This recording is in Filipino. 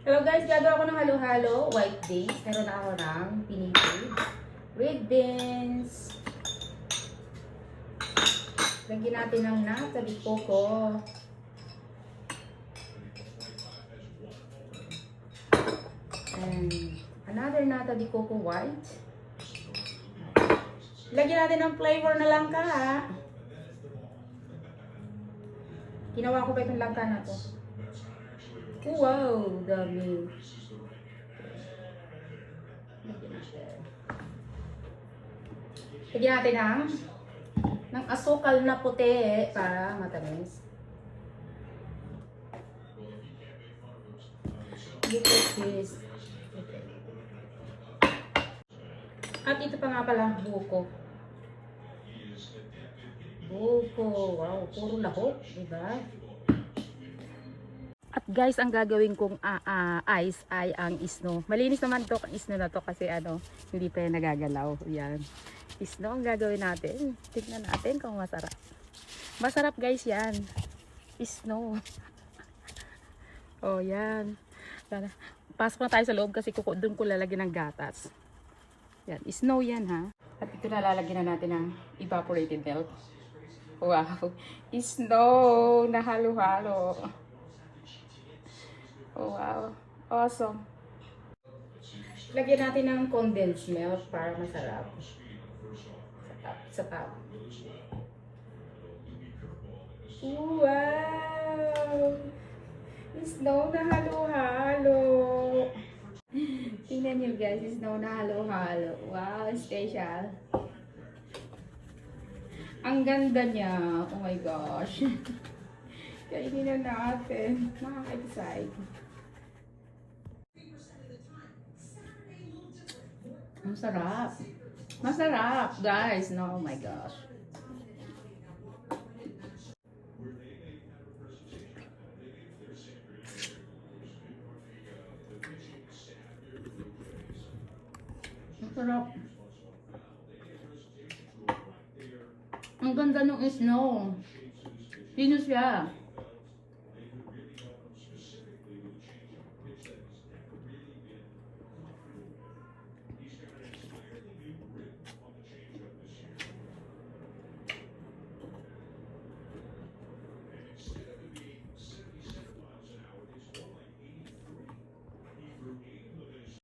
Hello guys, gagawa ko ng halo-halo, white dates. Meron ako ng pinipig, red beans. Lagyan natin ng nata de coco. And another nata de coco white. Lagyan natin ng flavor na langka ha. Ginawa ko pa itong langka na to. Wow, dami. Lagyan natin ng asukal na puti para matamis. Look at this. At ito pa nga pala, buko. Buko. Wow, puro lahok, diba? At guys, ang gagawin kong ice ay ang isno. Malinis naman to ang isno na to kasi hindi pa yan nagagalaw. Yan. Isno ang gagawin natin. Tignan natin kung masarap. Masarap guys yan. Isno. Oh, yan. Pasok na tayo sa loob kasi doon ko lalagyan ng gatas. Yan. Isno yan ha. At ito na lalagyan na natin ng evaporated milk. Wow. Isno na halo-halo. Oh, wow. Awesome. Lagyan natin ng condensed milk para masarap. Sa top. Wow! Snow na halo-halo. Tingnan nyo guys, snow na halo-halo. Wow, special. Ang ganda niya. Oh my gosh. Kainin na natin. Nakaka-excite. Masarap. Masarap, guys. No, oh my gosh. Masarap. Ang ganda ng snow. Sino siya?